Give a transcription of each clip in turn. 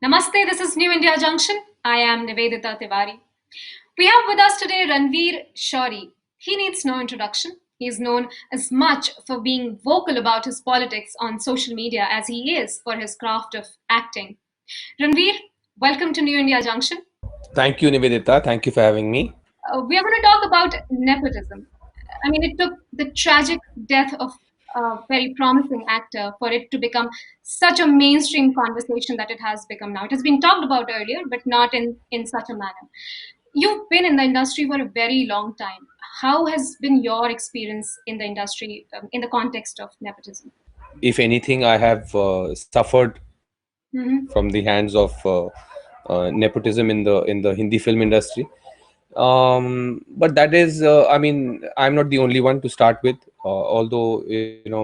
Namaste, this is New India Junction. I am Nivedita Tiwari. We have with us today Ranvir Shorey. He needs no introduction. He is known as much for being vocal about his politics on social media as he is for his craft of acting. Ranvir, welcome to New India Junction. Thank you, Nivedita. Thank you for having me. We are going to talk about nepotism. I mean, it took the tragic death of a very promising actor for it to become such a mainstream conversation that it has become now. It has been talked about earlier, but not in such a manner. You've been in the industry for a very long time. How has been your experience in the industry in the context of nepotism? If anything, I have suffered Hmm. from the hands of nepotism in the Hindi film industry. But that is, I mean, I'm not the only one to start with. Although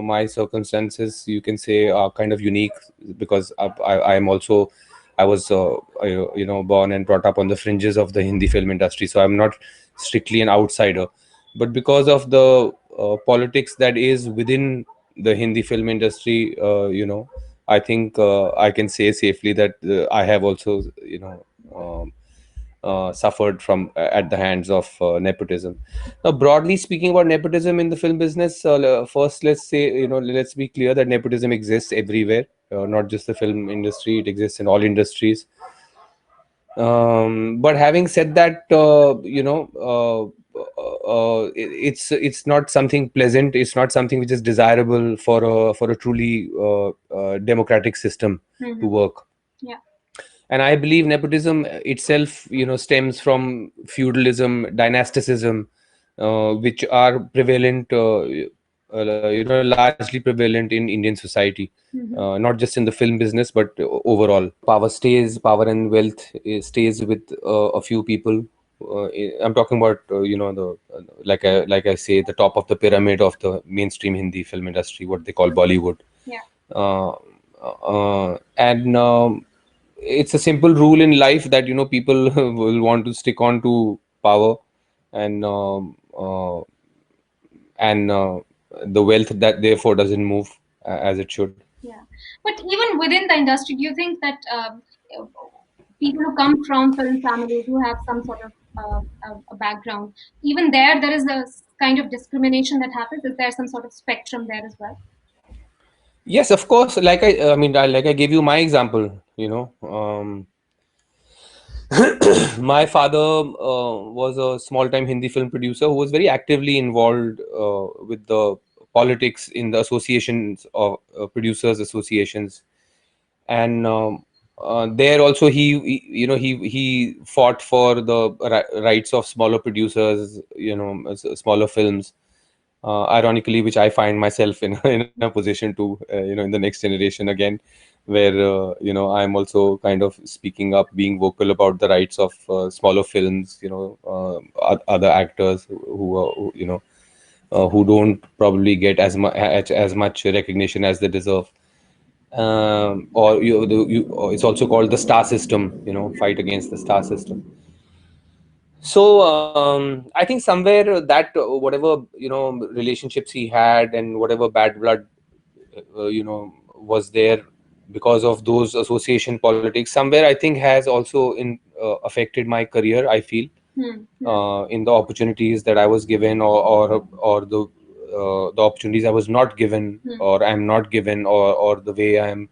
my circumstances, you can say, are kind of unique because I am also I was born and brought up on the fringes of the Hindi film industry, so I'm not strictly an outsider. But because of the politics that is within the Hindi film industry, I think I can say safely that I have also suffered from at the hands of nepotism. Now, broadly speaking about nepotism in the film business, first let's be clear that nepotism exists everywhere, not just the film industry. It exists in all industries. But having said that, it's not something pleasant. It's not something which is desirable for a truly democratic system to Hmm. work. Yeah. And I believe nepotism itself, stems from feudalism, dynasticism, which are prevalent, largely prevalent in Indian society, Hmm. not just in the film business, but overall. Power and wealth stays with a few people. I'm talking about, like I say, the top of the pyramid of the mainstream Hindi film industry, what they call Bollywood. Yeah. Uh, and It's a simple rule in life that people will want to stick on to power and the wealth that therefore doesn't move as it should. Yeah, but even within the industry, do you think that people who come from film families who have some sort of a background, even there is a kind of discrimination that happens? Is there some sort of spectrum there as well? Yes, of course. Like I gave you my example. My father was a small-time Hindi film producer who was very actively involved with the politics in the associations of producers associations, and there also he fought for the rights of smaller producers, smaller films. Ironically, which I find myself in in a position to in the next generation again, where I'm also kind of speaking up, being vocal about the rights of smaller films, other actors who don't probably get as much recognition as they deserve. Or it's also called the star system, fight against the star system. So I think somewhere that whatever relationships he had and whatever bad blood was there because of those association politics, somewhere I think has also affected my career, I feel, Hmm. Hmm. in the opportunities that I was given, or the opportunities I was not given, Hmm. or I'm not given, or the way I'm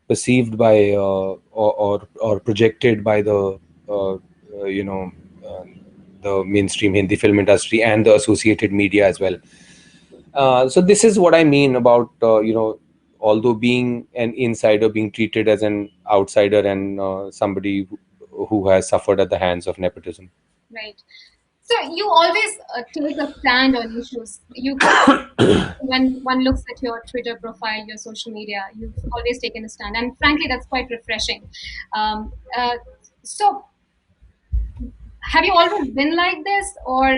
perceived by, or projected by the uh, uh, you know uh, the mainstream Hindi film industry and the associated media as well. So this is what I mean about, although being an insider, being treated as an outsider, and somebody who has suffered at the hands of nepotism. Right. So you always take a stand on issues. When one looks at your Twitter profile, your social media, you've always taken a stand, and frankly, that's quite refreshing. Um, uh, so have you always been like this, or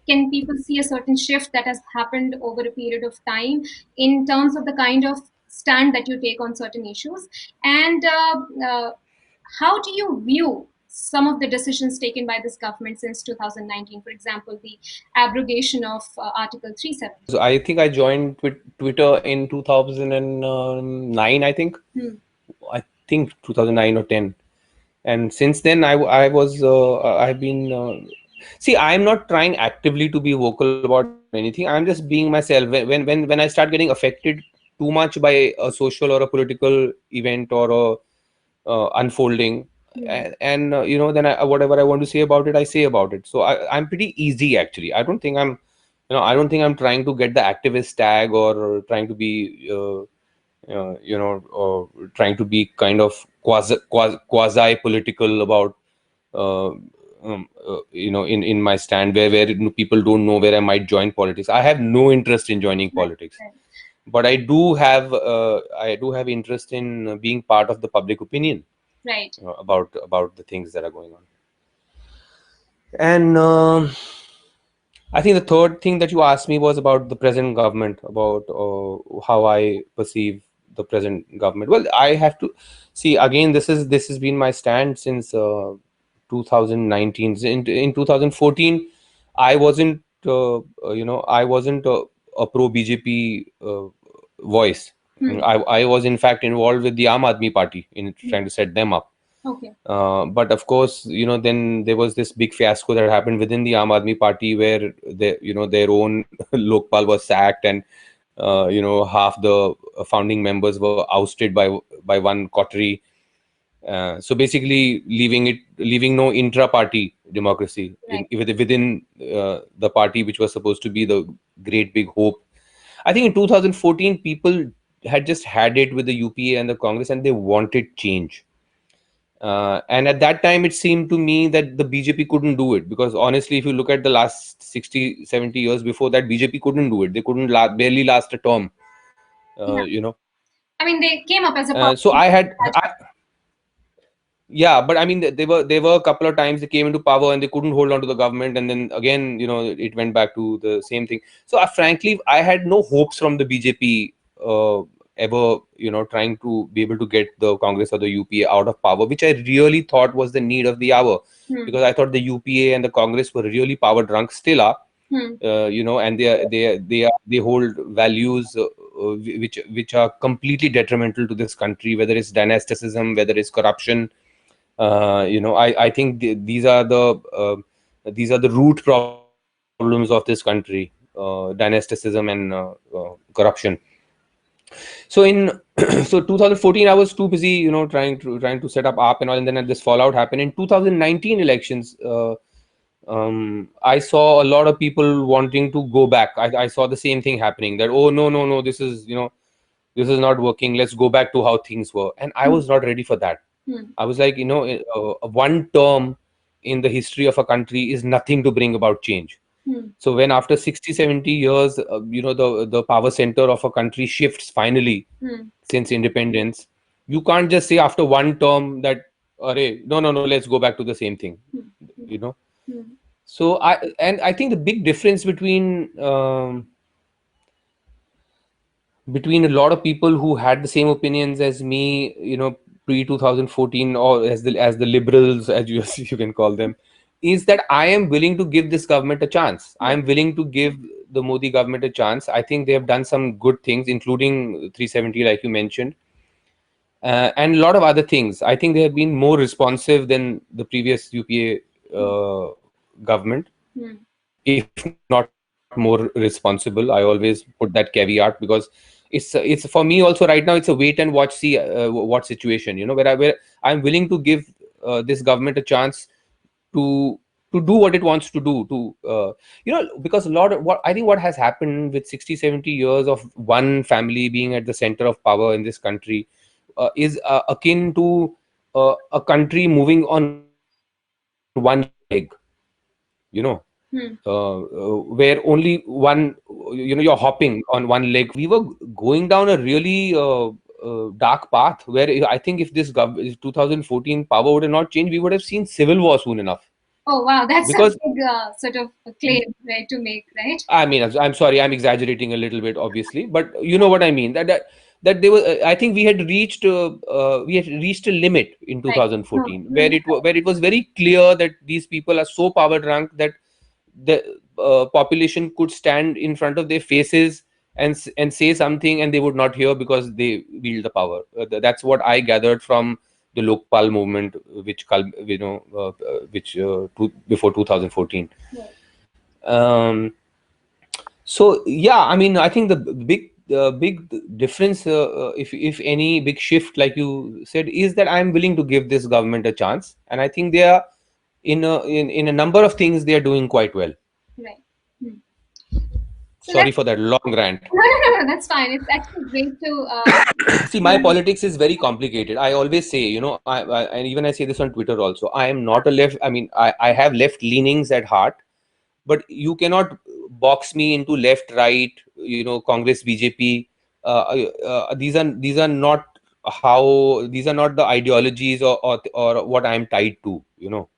can people see a certain shift that has happened over a period of time in terms of the kind of stand that you take on certain issues? And how do you view some of the decisions taken by this government since 2019? For example, the abrogation of Article 370. So I think I joined Twitter in 2009. I think Hmm. think 2009 or 10. And since then I was I've been see, I'm not trying actively to be vocal about anything. I'm just being myself. When I start getting affected too much by a social or a political event or a unfolding, Hmm. and then whatever I want to say about it, I say about it. So I'm pretty easy, actually. I don't think I'm trying to get the activist tag, or trying to be trying to be kind of quasi political about uh, in my stand, where people don't know where I might join politics. I have no interest in joining Right. politics, Right. but I do have interest in being part of the public opinion Right. about the things that are going on. And I think the third thing that you asked me was about the present government, about how I perceive the present government. Well, I have to see again. This has been my stand since 2019. In 2014, I wasn't I wasn't a pro BJP voice. Hmm. I was in fact involved with the Aam Aadmi Party in Hmm. trying to set them up. Okay. But of course, then there was this big fiasco that happened within the Aam Aadmi Party, where their own Lokpal was sacked, and half the founding members were ousted by one coterie. So basically, leaving no intra-party democracy Right. within the party, which was supposed to be the great big hope. I think in 2014, people had just had it with the UPA and the Congress, and they wanted change. And at that time, it seemed to me that the BJP couldn't do it, because honestly, if you look at the last 60, 70 years before that, BJP couldn't do it. They couldn't barely last a term. Yeah. Uh, you know. I mean, they came up as a power. So yeah, but I mean, they were a couple of times they came into power and they couldn't hold on to the government, and then again, it went back to the same thing. So frankly, I had no hopes from the BJP ever, trying to be able to get the Congress or the UPA out of power, which I really thought was the need of the hour, Hmm. because I thought the UPA and the Congress were really power drunk, still are. Hmm. And they hold values which are completely detrimental to this country, whether it's dynasticism, whether it's corruption. I think these are the root problems of this country: dynasticism and corruption. So in so 2014, I was too busy, trying to set up AAP and all, and then this fallout happened in 2019 elections. I saw a lot of people wanting to go back. I saw the same thing happening, that, oh, no, no, no, this is not working. Let's go back to how things were. And I Hmm. was not ready for that. Hmm. I was like, one term in the history of a country is nothing to bring about change. Hmm. So when after 60, 70 years, the power center of a country shifts finally Hmm. since independence, you can't just say after one term that, Array, no, no, no, let's go back to the same thing, Hmm. you know. Hmm. So I think the big difference between a lot of people who had the same opinions as me, pre 2014, or as the liberals, as you as you can call them, is that I am willing to give this government a chance. I Right. am willing to give the Modi government a chance. I think they have done some good things, including 370, like you mentioned, and a lot of other things. I think they have been more responsive than the previous UPA Hmm. government, Hmm. if not more responsible. I always put that caveat, because it's for me also right now. It's a wait and watch, see what situation. Where I'm willing to give this government a chance to do what it wants to do. Because a lot of what I think what has happened with 60, 70 years of one family being at the center of power in this country is akin to a country moving on one leg. you know Hmm. where only you're hopping on one leg. We were going down a really dark path, where I think if 2014 power would have not changed, we would have seen civil war soon enough. Oh, wow. That's a Because big sort of a claim, right, to make, right? I mean, I'm sorry, I'm exaggerating a little bit, obviously, but you know what I mean. That they were. I think we had reached a limit in Right. No, 2014, no, you're where it was very clear that these people are so power drunk that the population could stand in front of their faces and say something, and they would not hear because they wield the power. That's what I gathered from the Lokpal movement, before 2014. Right. Um, so yeah, I mean, I think the big difference, if any big shift, like you said, is that I'm willing to give this government a chance, and I think they are in a number of things they are doing quite well. Right. Hmm. So Sorry let's. for that long rant. No, that's fine. It's actually great to. See, my politics is very complicated. I always say, and even I say this on Twitter also, I am not a left. I mean, I have left leanings at heart, but you cannot box me into left, right, Congress, BJP. These are not these are not the ideologies or what I am tied to. You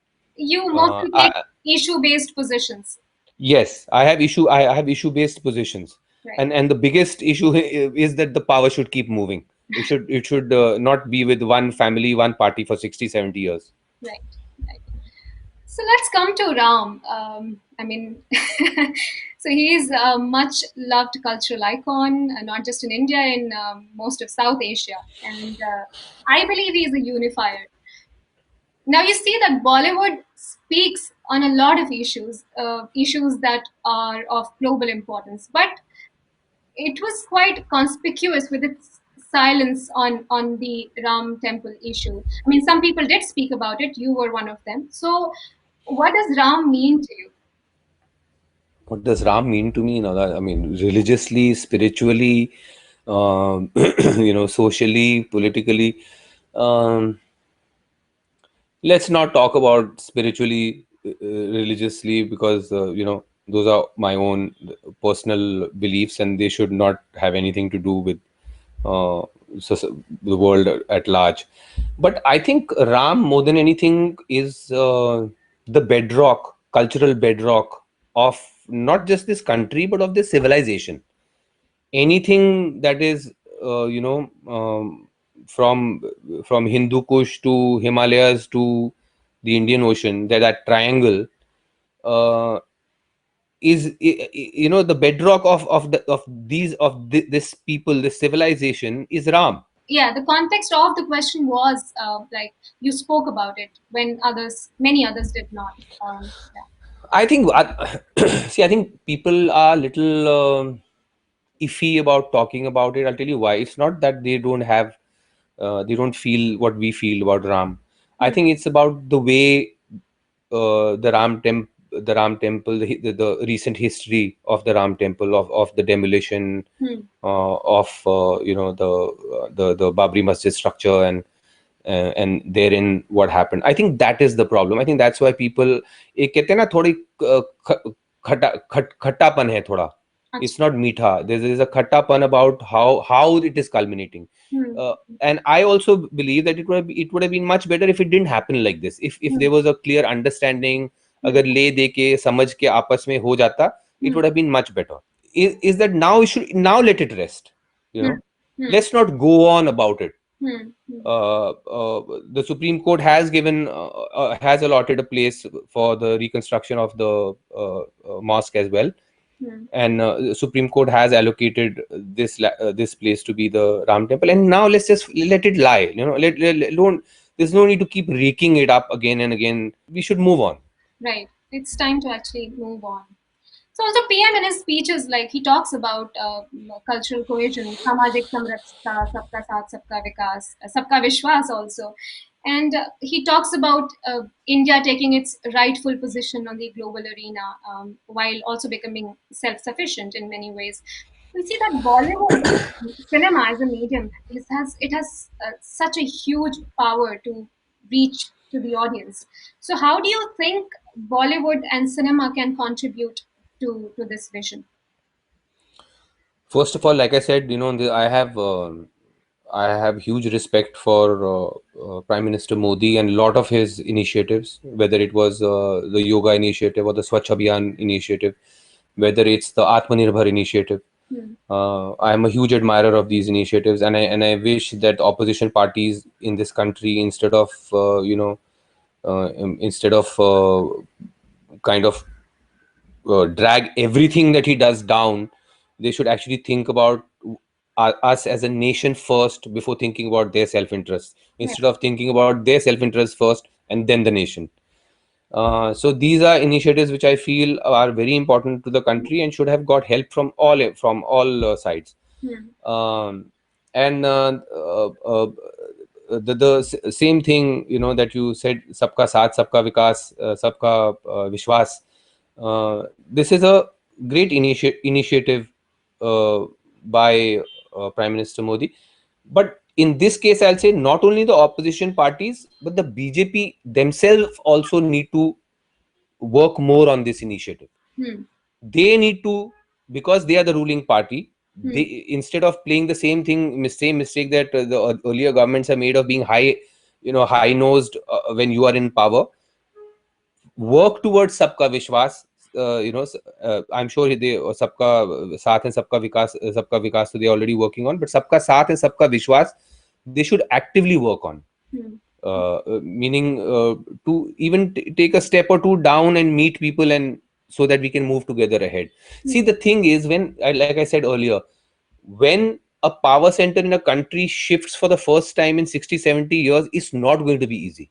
Uh, mostly take I, issue-based positions. Yes, I have issue-based positions, Right. and the biggest issue is that the power should keep moving. It should not be with one family, one party for 60, 70 years. Right. Right. So let's come to Ram. I mean, so he's a much loved cultural icon, not just in India, in most of South Asia. And I believe he's a unifier. Now you see that Bollywood speaks on a lot of issues, issues that are of global importance, but it was quite conspicuous with its silence on the Ram temple issue. I mean, some people did speak about it. You were one of them. So, what does Ram mean to you? What does Ram mean to me? I mean, religiously, spiritually, socially, politically. Um, let's not talk about spiritually, religiously, because those are my own personal beliefs, and they should not have anything to do with uh, the world at large. But I think Ram, more than anything, is the bedrock, cultural bedrock of not just this country but of this civilization. Anything that is, from Hindu Kush to Himalayas to the Indian Ocean, that triangle, uh, is the bedrock of this people, this civilization, is Ram. Yeah, the context of the question was like you spoke about it when many others did not. Yeah. I think see, I think people are little iffy about talking about it. I'll tell you why. It's not that they don't feel what we feel about Ram. I Hmm. think it's about the way the Ram temple, the recent history of the Ram temple, of the demolition Hmm. of the Babri Masjid structure, and therein what happened. I think that is the problem. I think that's why people, एक कहते हैं ना, थोड़ी खट्टापन है थोड़ा. It's Achha. not meetha. There's a khattapan about how it is culminating. Hmm. uh, and I also believe that it would have been much better if it didn't happen like this. If Hmm. there was a clear understanding, Hmm. अगर ले दे के समझ के आपस में हो जाता, it Hmm. would have been much better. Is that now we should now let it rest. You Hmm. know, Hmm. let's not go on about it. Hmm. Hmm. The Supreme Court has allotted a place for the reconstruction of the mosque as well, Hmm. and the Supreme Court has allocated this place to be the Ram temple. And now let's just let it lie. Don't. There's no need to keep raking it up again and again. We should move on. Right. It's time to actually move on. So also PM in his speeches, like he talks about cultural cohesion, samajik samrachta, sabka saath, sabka vikas, sabka vishwas also. And he talks about India taking its rightful position on the global arena while also becoming self-sufficient in many ways. We see that Bollywood cinema as a medium it has such a huge power to reach to the audience. So how do you think Bollywood and cinema can contribute to this vision? First of all, like I said, I have huge respect for Prime Minister Modi and a lot of his initiatives, whether it was the yoga initiative or the Swachh Abhiyan initiative, whether it's the Atmanirbhar initiative. Hmm. I am a huge admirer of these initiatives, and I wish that opposition parties in this country, instead of kind of drag everything that he does down, they should actually think about us as a nation first before thinking about their self-interest, Yeah. instead of thinking about their self-interest first and then the nation. So these are initiatives which I feel are very important to the country and should have got help from all sides. Hmm. Um, and the same thing, that you said, sabka saath sabka vikas, sabka vishwas. This is a great initiative uh, by Prime Minister Modi. But in this case, I'll say not only the opposition parties, but the BJP themselves also need to work more on this initiative. Hmm. They need to, because they are the ruling party, Hmm. they, instead of playing the same mistake that the earlier governments have made of being high nosed when you are in power, work towards sabka vishwas. I'm sure they sabka saath and sabka vikas, so they're already working on, but sabka saath and sabka vishwas, they should actively work on. Hmm. Meaning, to even take a step or two down and meet people, and so that we can move together ahead. See, Hmm. the thing is, like I said earlier, when a power center in a country shifts for the first time in 60, 70 years, it's not going to be easy,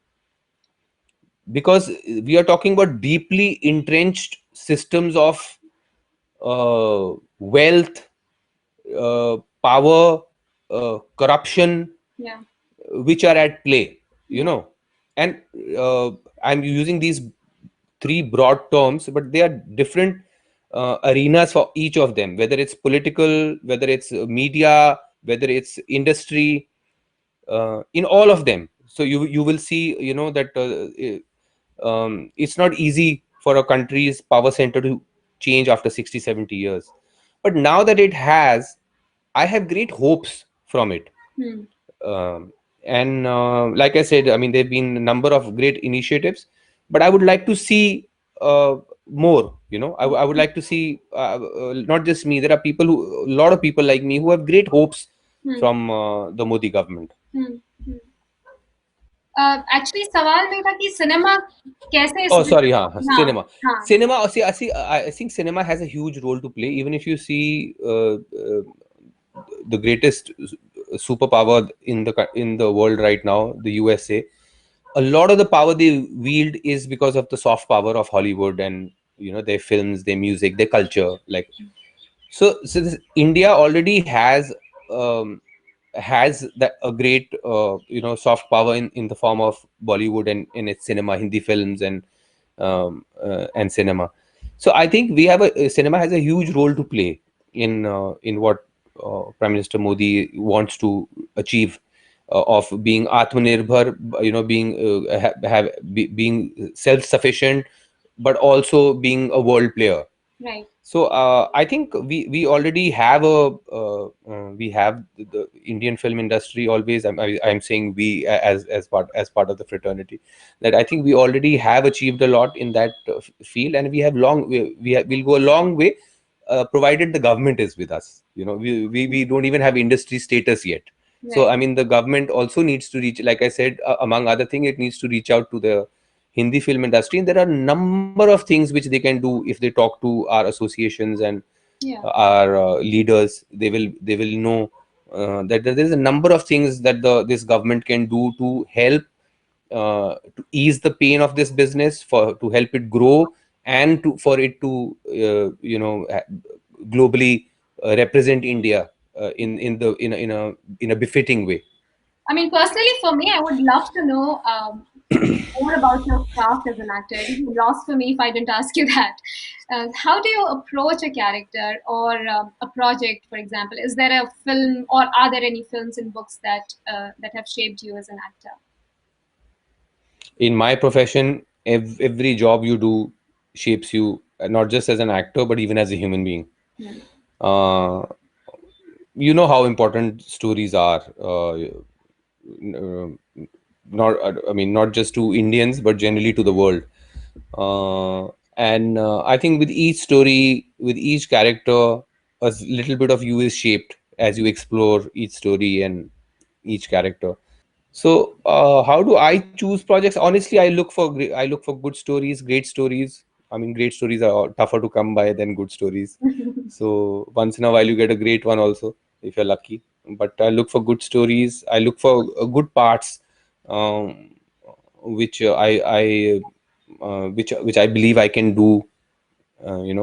because we are talking about deeply entrenched systems of wealth, power, corruption, Yeah. which are at play, you Yeah. know. And I'm using these three broad terms, but they are different arenas for each of them, whether it's political, whether it's media, whether it's industry, in all of them. So you will see, that it's not easy for a country's power center to change after 60, 70 years. But now that it has, I have great hopes from it. Hmm. And like I said, I mean, there have been a number of great initiatives, but I would like to see more. I would like to see, not just me. There are a lot of people like me who have great hopes Hmm. from the Modi government. Hmm. Hmm. Actually सवाल में था कि cinema कैसे इस Oh, sorry, हाँ cinema. हाँ Cinema, I think cinema has a huge role to play. Even if you see the greatest superpower in the world right now, the USA, a lot of the power they wield is because of the soft power of Hollywood, and their films, their music, their culture. Like, so India already has that a great soft power in the form of Bollywood and in its cinema, Hindi films, and cinema. So I think cinema has a huge role to play in what Prime Minister Modi wants to achieve, of being atmanirbhar, being being self sufficient, but also being a world player. right So I think we already have we have the Indian film industry always. I'm saying we, as part of the fraternity, that I think we already have achieved a lot in that field, and we'll go a long way, provided the government is with us. We don't even have industry status yet. So right I mean, the government also needs to reach, like I said, among other things, it needs to reach out to the Hindi film industry, and there are a number of things which they can do if they talk to our associations and yeah our leaders. They will know that there is a number of things that this government can do to help, to ease the pain of this business, for to help it grow, and for it to globally represent India in a befitting way. I mean personally for me I would love to know more about your craft as an actor. It would be lost for me if I didn't ask you that. How do you approach a character or a project, for example? Is there a film or are there any films and books that have shaped you as an actor? In my profession, every job you do shapes you, not just as an actor but even as a human being. Hmm. uh, you know how important stories are, not I mean, not just to Indians but generally to the world. And I think with each story, with each character, little bit of you is shaped as you explore each story and each character. So how do I choose projects? Honestly, I look for good stories, great stories. I mean, great stories are tougher to come by than good stories. So once in a while you get a great one also if you're lucky. But I look for good stories. I look for good parts, um, which which I believe I can do.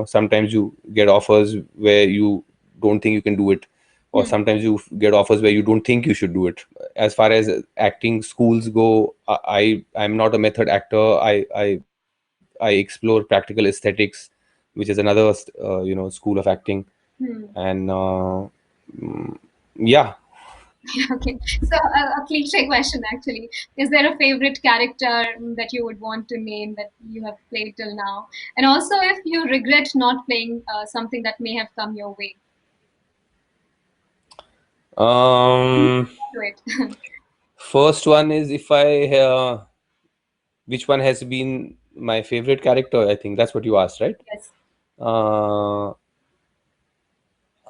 Sometimes you get offers where you don't think you can do it, or Hmm. sometimes you get offers where you don't think you should do it. As far as acting schools go, I'm not a method actor. I explore practical aesthetics, which is another school of acting. Hmm. And yeah. Okay. So a cliche question actually. Is there a favorite character that you would want to name that you have played till now? And also if you regret not playing something that may have come your way. um Do it. First one is, if I which one has been my favorite character, I think that's what you asked, right? Yes. uh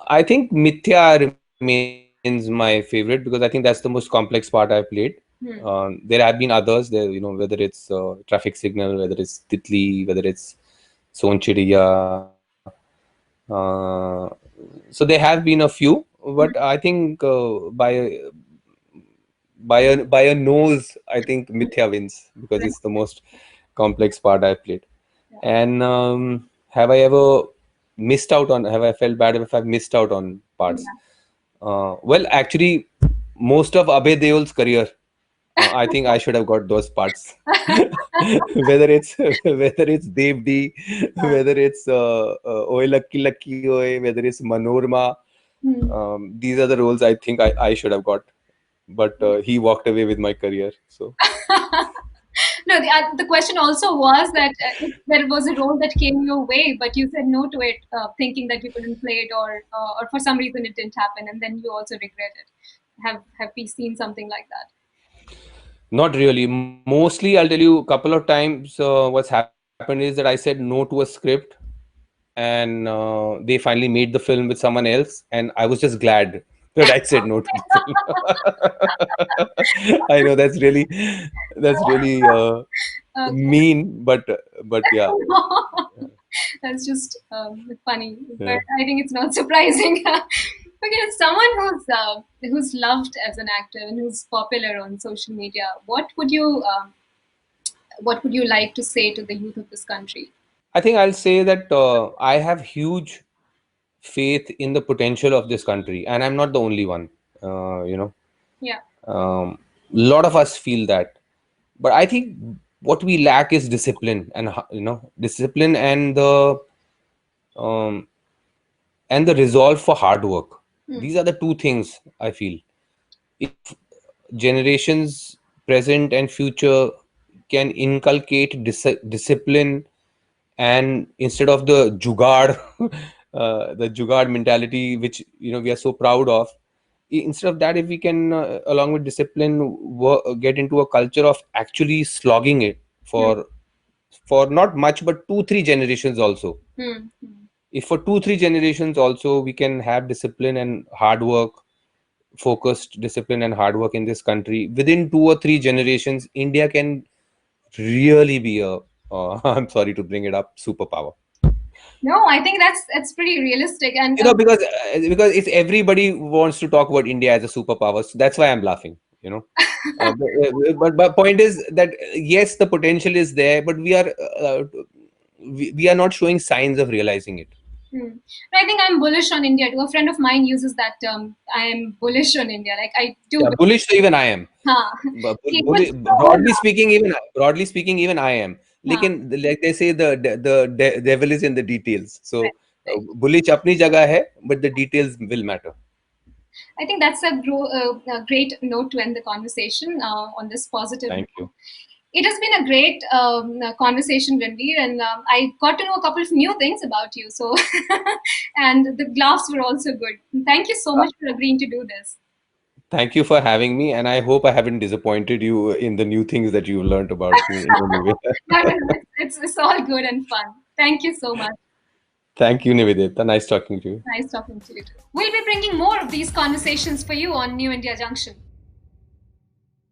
I think Mithya remains my favorite because I think that's the most complex part I've played. Hmm. There have been others there, whether it's Traffic Signal, whether it's Titli, whether it's Son Chidiya. So there have been a few, but I think by a nose, I think Mithya wins because it's the most complex part I've played. Yeah. And have I ever missed out on? Have I felt bad if I've missed out on parts? Yeah. Well, actually, most of Abhay Deol's career, I think I should have got those parts. Whether it's Devdi, whether it's Oye Lucky Lucky Oye, whether it's Manorma, Hmm. these are the roles I think I should have got. But he walked away with my career. So No, the question also was that if there was a role that came your way, but you said no to it, thinking that you couldn't play it, or for some reason it didn't happen, and then you also regret it. Have we seen something like that? not really. Mostly, I'll tell you a couple of times. What's happened is that I said no to a script, and they finally made the film with someone else, and I was just glad that I said no to the film. I know that's really Okay. mean, but yeah. That's just funny, but Yeah. I think it's not surprising. Okay, as someone who's loved as an actor and who's popular on social media, what would you like to say to the youth of this country? I think I'll say that I have huge faith in the potential of this country, and I'm not the only one. Uh, you know, Yeah. um, lot of us feel that, but I think what we lack is discipline, and discipline um, and the resolve for hard work. Hmm. These are the two things I feel. If generations present and future can inculcate discipline, and instead of the jugaad the jugaad mentality which we are so proud of, instead of that, if we can along with discipline get into a culture of actually slogging it Hmm. for not much but 2 3 generations also. Hmm. Hmm. If for 2 3 generations also we can have discipline and hard work, focused discipline and hard work in this country, within 2 or 3 generations India can really be a I'm sorry to bring it up, superpower. No, I think that's pretty realistic, and Because it's everybody wants to talk about India as a superpower, so that's why I'm laughing. But point is that yes, the potential is there, but we are not showing signs of realizing it. hmm. I think I'm bullish on India too. A friend of mine uses that term. I am bullish on India. Like I do. Yeah, bullish. So even I am. Huh. He puts so Broadly speaking, even I am. huh. Like they say, the devil is in the details. Right, So right. bullish अपनी जगह है, but the details will matter. I think that's a great note to end the conversation on this positive Thank note. you. It has been a great conversation, Ranveer, and I got to know a couple of new things about you. So, and the laughs were also good. Thank you so Uh, much for agreeing to do this. Thank you for having me, and I hope I haven't disappointed you in the new things that you've learned about me in any way. No, no, no, it's all good and fun. Thank you so much. Thank you, Nivedita. Nice talking to you. Nice talking to you too. We'll be bringing more of these conversations for you on New India Junction.